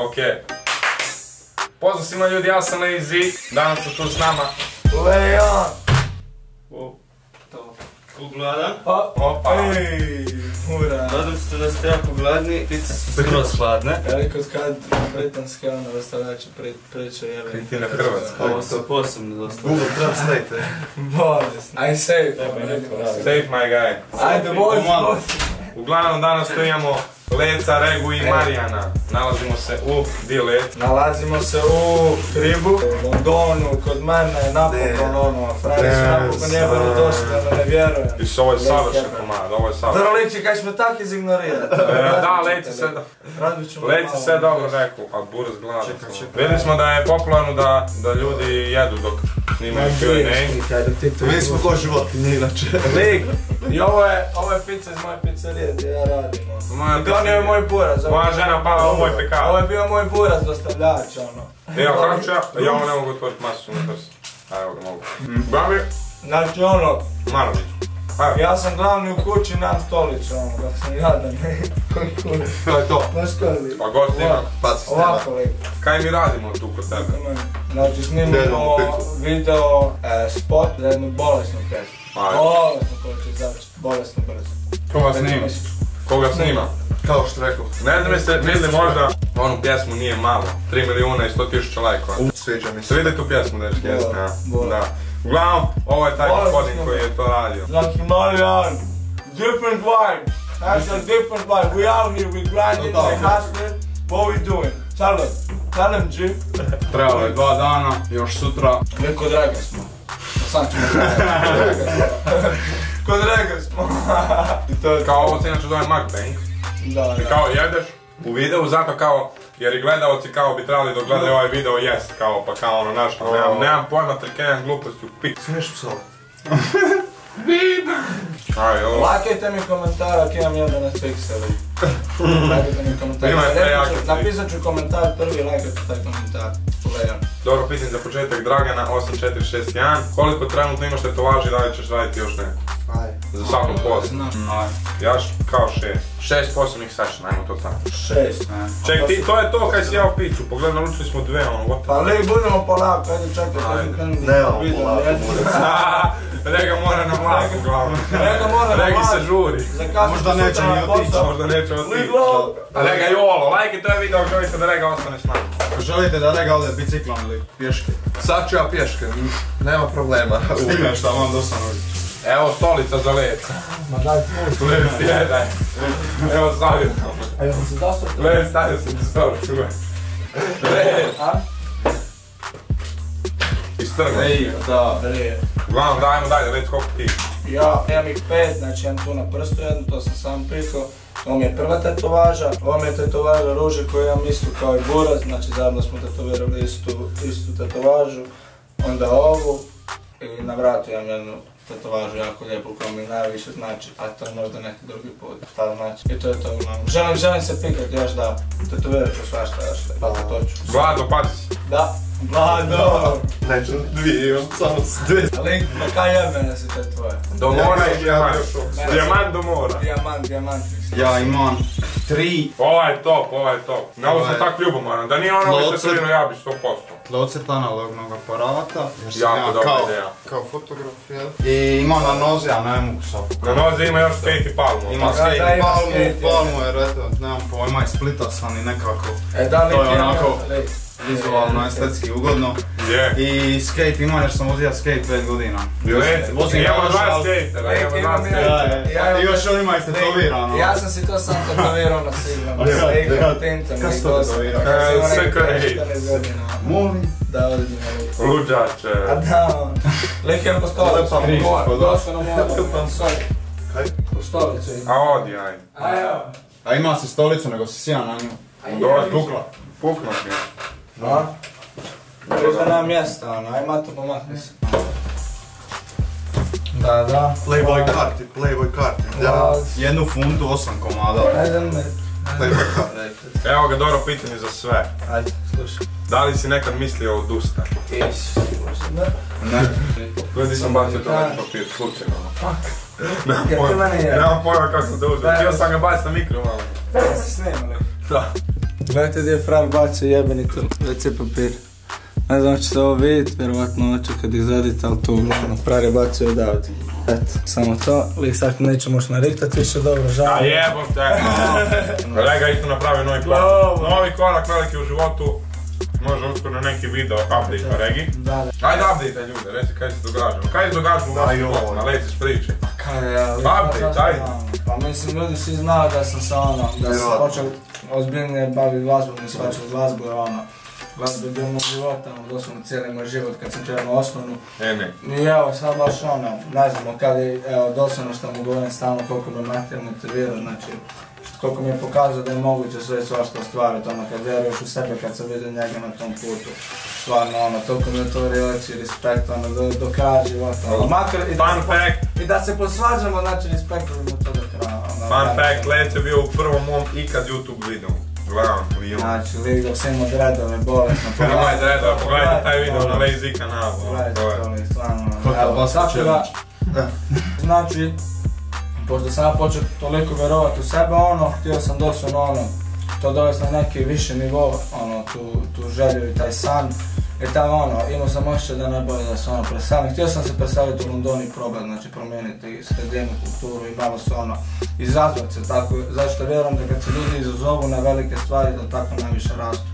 Ok. Pozdrav svima ljudi, ja sam Lazy. Danas su tu s nama Leon. Gladan? Opa. Ura. Nadam se da ste jako gladni, pice su skroz hladne. Veliko kad britanski dostavljači priča jebe. Kritina Hrvatska. Ovo su posebno dosta. Google Translate. Bolesno. Aj safe. Safe my guy. Ajde vozi. Uglavnom danas tu imamo Leca, Regu i Marijana. Nalazimo se u... Di je Lec? Nalazimo se u Kribu, u Londonu, kod mene, napokon ono, frajer su napokon jebeno došli, da ne vjerujem. I ovo je savršen komad, ovo je savršen. Dobro liči kaj smo tak izignorirati. Da, Leci se dobro rekao, a buraz glava. Vidjeli smo da je popularno da ljudi jedu dok snimaju Q&A. Mi smo ko životinje inače. Lik, i ovo je pizza iz moje pizzerije gdje ja radim. I donio je moj buraz. Moja žena pala u moj pekar. Ovo je bio moj buraz dostavljač, ono. Evo, kako ću ja ovo ne mogu otvoriti masu unutar se. A evo ga mogu. Babi, Znači ono, Marović. ja sam glavni u kući, nemam stolicu, ono, kako sam jadan. To je to. Znaš kaj li? Pa gost ima. Paci snima. Ovako lik. Kaj mi radimo tu kod tebe? Znači snimamo video spot za jednu bolesnu pjesmu. Bolesno koja će izaći, bolesno brzo. Koga snima? Koga snima? Kao što rekao. Ne znam jeste vidjeli možda onu pjesmu Nije malo. 3 milijuna i 100.000 lajkova. Sviđa mi se. Se vidi tu pjesmu dečki, jesno, ja? Da. Uglavnom, ovo je taj gospodin koji je to radio. Znači Marijan, different vibe. That's a different vibe. We out here, we grinding, we hustling. What we doing? Tell him G. Trebalo je 2 dana, još sutra. Mi kod Rega smo. Sam ćemo kod Rega smo. Kao ovo se inače zove mukbang. Da. I kao jedeš u videu zato kao, jer i gledalci kao bi trebali dok gledaju ovaj video jest kao, pa kao ono naš, nemam pojma, trkenjam gluposti u pik. Smiješ psovat. Aj, ovo. Lajkajte mi komentar ako imam jedan od fikseli. Lajkajte mi komentar. Napisat ću komentar prvi, lajkajte taj komentar. Leon. Dobro pitanje za početak, Dragana 8461. Koliko trenutno imaš tetovaži, da li ćeš raditi još ne? Ajde. Za svakog posla. Ja kao 6 posebnih session, ajmo to tako. 6. Ček, ti, to je to kaj si jao piću, pogledaj, naručili smo 2, ono, gotovo. Pa lik, budemo polako, ajde čekaj. Nemamo polako, Rega mora na vlaku, glavno. Rega mora na vlaku. Regi se žuri. Možda neće ni otići. Možda neće otići. A Rega jolo, lajkajte ovaj video ako želite da Rega ostane s nama. Ako želite da Rega ode biciklom ili pješke. Sad ću ja pješke, nema problema. Stigneš šta vam dosta noći. Evo stolica za Leca. Ma daj tu. Lec, jedaj. Evo stavio tamo. A jel sam se dostao? Lec, stavio sam ti stolicu. Lec. Istrgao. Da. Uglavnom dajmo dalje, Lec, koliko ti? Ja imam ih 5, znači imam tu na prstu jednu, to sam sam pikao. Ovo mi je prva tetovaža, ovo mi je tetovaža ruže koju imam istu kao i buraz, znači zajedno smo tetovirali istu tetovažu. Onda ovu i na vratu imam jednu tetovažu jako lijepu koja mi najviše znači, a to je možda neki drugi put, šta znači. I to je to uglavnom. Želim se pikati još da tetovirat ću svašta još, tako to ću. Vlado, pazi si. Da. Vlado! Neću 2, samo 2. Ali kaj jebene si te tvoje? Do mora i dijamant. Dijamant do mora. Dijamant. Ja imam 3 Ovaj je top. Na ovo sam tak ljubomoran, da nije ono što se trino ja bi 100%. tlocrt analognog aparata. Jako dobra ideja. Kao fotograf, jel? I imam na nozi, a ne mogu sad. Na nozi ima još skate i palmu. Ima skate i palmu jer eto, nemam pojma, iz Splita sam i nekako. To je onako vizualno, estetski ugodno. I skate imam jer sam vozio skate 5 godina. Imamo 2 skatera, I još on ima istetovirano. Ja sam si to sam tetovirao na sigurno. Sa tintom. Kad si to tetovirao? Molim. Da, odidimo liku. Luđače. A da, lik je po stolicu. Doslovno moram. Kaj? Po stolicu ima. A odi, ajde. A evo. A ima si stolicu nego si sija na nju. Dobro, puknut mi. Da? Možda nema mjesta, ono, aj mato pomakni se. Da. Playboy karti. Da. 1 funtu, 8 komada. Ajde me. Evo ga, dobro pitanje za sve. Ajde, slušaj. Da li si nekad mislio odustati? Isu, možda. Ne. Gledaj sam bacio to na papir, slučajno. Fuck. Nemam pojma kako sam to uzeo. Htio sam ga baciti na mikro malo. Da si snimali. Da. Gledajte gdje je frajer bacio jebeni to WC papir. Ne znam će se ovo vidjeti, vjerovatno oče kad izradite, ali tu uglavnom frajer je bacio odavde. Eto, samo to. Lijek sad neće moš nariktati više dobro, žao. A jebom te! Lega isto napravio novi korak. Novi korak veliki u životu. Može uskoro neki video update pa Regi. Ajde update ljude, reci kaj se događa. Kaj se događa u vašem životu, na leci spričaj. Update, ajde. Pa mislim, ljudi svi znaju da sam se ono, da sam počeo ozbiljnije baviti glazbom, nisam počeo glazbu jer ono, glazba je bio moj život, doslovno cijeli moj život kad sam krenuo osnovnu. I evo sad baš ono, ne znamo kad je, evo doslovno što mu govorim stalno koliko me materijalno motivirao, znači koliko mi je pokazao da je moguće sve svašta ostvariti, ono kad vjeruješ u sebe, kad sam vidio njega na tom putu. Stvarno ono, toliko mi je to riječi, respekt, ono, do kraja života. Fun fact! I da se posvađamo, znači respektujemo to do kraja. Fun fact, Lec je bio u prvom mom ikad YouTube videu. Gledam, vidio. Znači, lik dok sam imao dreadove, bolesno. Imaj dreadove, pogledajte taj video na Lazy kanalu. Pogledajte to, lik, stvarno. Evo, tako da, znači, pošto sam ja počeo toliko vjerovati u sebe, ono, htio sam doslovno ono, to dovesti na neki više nivo, ono, tu želju i taj san. I tamo ono, imao sam osjećaj da najbolje da se ono preselim. Htio sam se preseliti u London i probati, znači promijeniti sredinu, kulturu i malo se ono, izazvati se tako, zašto vjerujem da kad se ljudi izazovu na velike stvari da tako najviše rastu.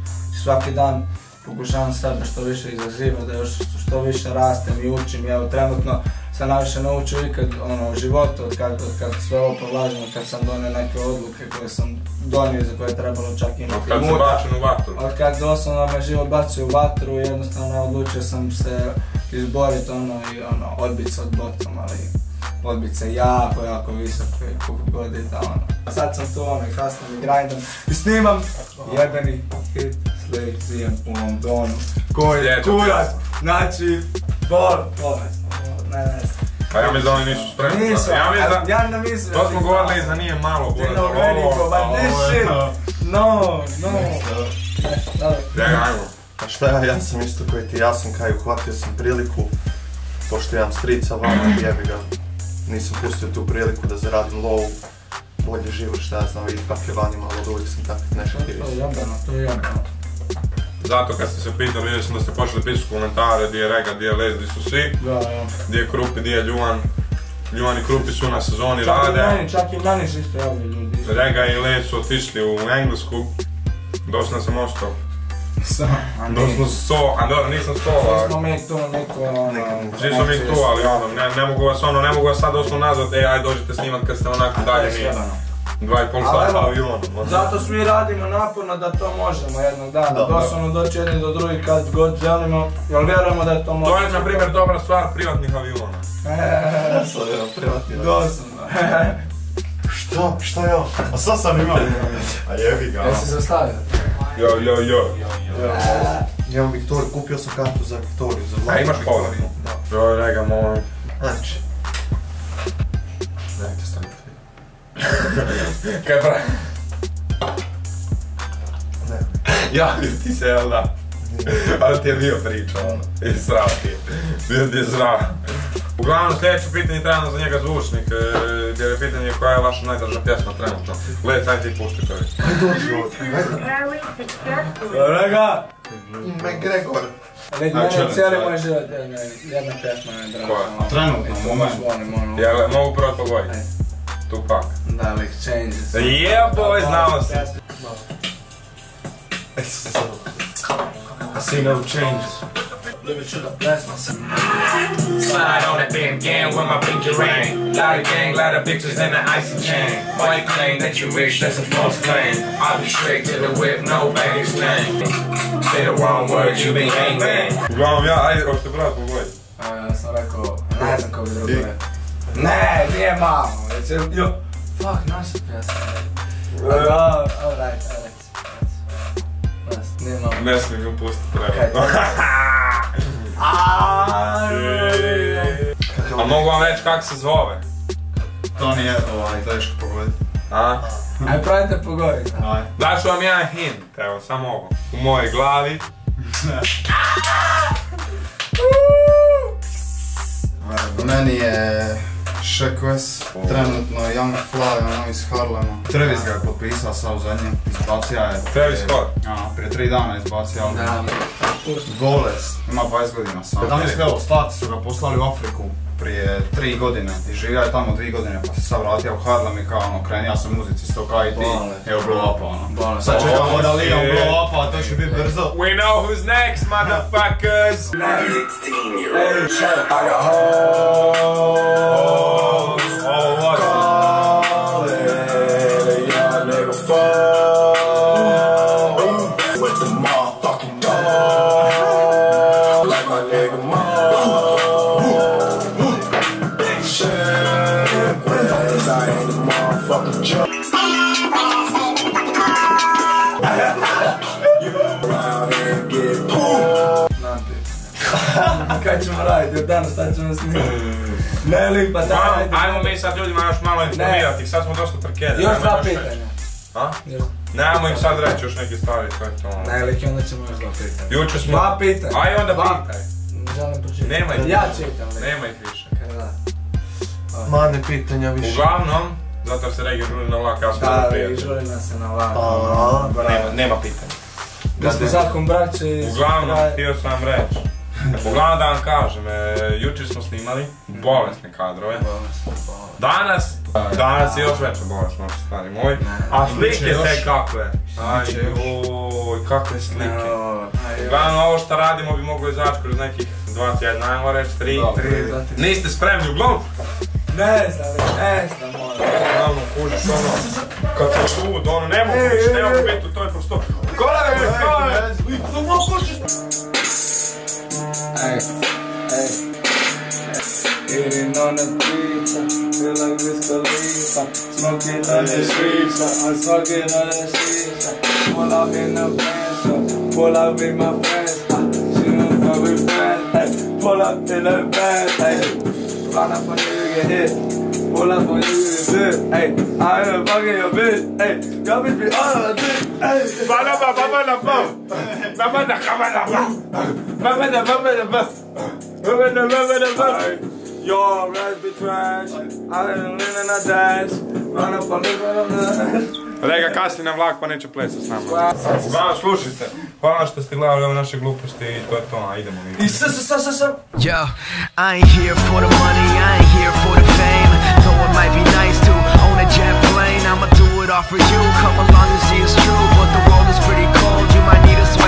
Svaki dan pokušavam sebe što više izazivati, da još što više rastem i učim i evo trenutno sam najviše naučio ikad ono, u životu od kad sve ovo prolažem, kad sam donio neke odluke koje sam donio za koje je trebalo čak imati muda. Od kad si bačen u vatru? Od kad doslovno me život bacio u vatru i jednostavno odlučio sam se izboriti ono i ono, odbiti se od bottom, ali odbiti se jako visoko i koliko god je da ono. A sad sam tu ono i kasnim i grindam i snimam jebeni hit Slave Zijem u Londonu koji je kurac, znači bolesno. Ne. Pa ja mislim da oni nisu spremni. Nisu, ja ne mislim. To smo govorili za nije malo bude za ovo. No. Ajmo. A šta ja sam isto koji ti, ja sam kaj uhvatio sam priliku, pošto imam strica vama, jebi ga, nisam pustio tu priliku da zaradim low, bolji život, šta ja znam, vidi kak je vani malo, od uvijek sam tak nešto tirisao. To je jebano. Zato kad ste se pitali, vidio sam da ste počeli pisati komentare gdje je Rega, gdje je Lez, gdje su svi. Gdje je Krupi, gdje je Ljuan. Ljuan i Krupi su na sezoni rade. Čak i meni su isto javili ljudi. Rega i Lez su otišli u Englesku. Doslovno sam ostao. Doslovno nisam sto. Svi smo mi tu, Svi smo mi tu, ali ono, ne mogu vas sad doslovno nazvat, aj dođete snimat kad ste onako dalje mi. 2,5 sata avionom. Zato svi radimo naporno da to možemo jednog dana. Doslovno doći jedni do drugih kad god želimo, jer vjerujemo da je to možemo. To je na primjer dobra stvar privatnih aviona. Doslovno. Što je ovo? A sad sam imao. A jebi ga. Jesi zastavio? Jo. Imam Viktoriju, kupio sam kartu za Viktoriju. A imaš povratnu? Jo, Rega, molim. Znači. Dajte stavite. Kaj pravi? Ne. Javio ti se, jel da? Ali ti je bio priča, ono. I srao ti je. Bio ti je srao. Uglavnom, sljedeće pitanje trebamo za njega zvučnik, jer je pitanje koja je vaša najdraža pjesma trenutno. Gledaj, aj ti pušti to je. Aj dođi ovdje. Rega! McGregor. Mene cijeli moj život jedna pjesma je draga. Koja? Trenutno, moment. Jel, mogu prvo pogoditi? Tupac. Da, like changes. Yeah boy, znamo se. I see no changes. Slide on that band gang with my pinky ring. Lot of gang, lot of bitches in the icy chain. Why you claim that you rich, that's a false claim. I'll be straight to the whip, no baggage claim. Say the wrong words, you been gang bang. Uglavnom ja, ajde, hoćete brat pogodi. Ja sam rekao, ne znam ko bi drugo rekao. Ne, nije malo, već je, fuck, naša pjesma. Alright. Nije malo. Ne smijem ga pustiti, treba. A mogu vam reći kak se zove? To nije teško pogoditi. A? Aj, probajte pogoditi. Daću vam jedan hint, evo, samo ovo. U mojoj glavi. Meni je Sheck Wes, trenutno Young Fly, ono iz Harlema. Travis ga je potpisao sad u zadnjem, izbacija je... Travis Scott? Prije 3 dana izbacija album. Goles, ima 20 godina sam. Zamisli evo, Stati su ga poslali u Afriku prije 3 godine i živio je tamo 2 godine pa se sad vratio u Harlem i kao ono, krenija sam muzici s tog IT, evo blow upa ono. Sad čekamo da Liam blow upa, a to će biti brzo. We know who's next, motherfuckers! Kaj ćemo raditi, danas šta ćemo snimati? Ne li, pa daj. Ajmo mi sad ljudima još malo informirati, sad smo dosta trkeli. Još 2 pitanja. A? Nemamo im sad reći još neke stvari, to je to. Ne li, onda ćemo još 2 pitanja. Jučer smo... 2 pitanja. Aj onda pitaj. Želim početi. Nema ih više. Ja čitam. Nema ih više. Mane pitanja više. Uglavnom, zato se Regi žuri na vlak, ja sam da prijatelj. Da, žuri nas se na vlak. Nema pitanja. Da smo zakon braće i... Uglavnom, htio sam vam reći. Uglavnom da vam kažem, jučer smo snimali bolesne kadrove. Danas je još veća bolest, možda stari moj. A slike te kakve. Ajoj, kakve slike. Uglavnom ovo što radimo bi moglo izaći kroz nekih 2 tjedna, ajmo reći 3. Niste spremni, uglavnom? Ne znam, Uglavnom, kužiš ono, kad sam tu, ono, ne mogu biti u toj prostoru. Kolege! Eating on the pizza, feel like Wiz Khalifa. Smoking on the streets, I'm smoking on the streets. Pull up in the Benz, pull up with my friends. She don't fuck with friends, pull up in the Benz. Run up on you, get hit. Pull up on you, get zip. I ain't fucking your bitch. Your bitch be all of it. Yo, rats be trash. I didn't live in a dash. Run up on this, run up on this. Rega kasni na vlak pa neće plesat s nama. Uglavnom, slušajte. Hvala što ste gledali ove naše gluposti i to je to, a idemo mi. Yo, I ain't here for the money, I ain't here for the fame. Though it might be nice to own a jet plane, I'ma do it all for you. Come along and see it's true, but the world is pretty cold. You might need a sweat.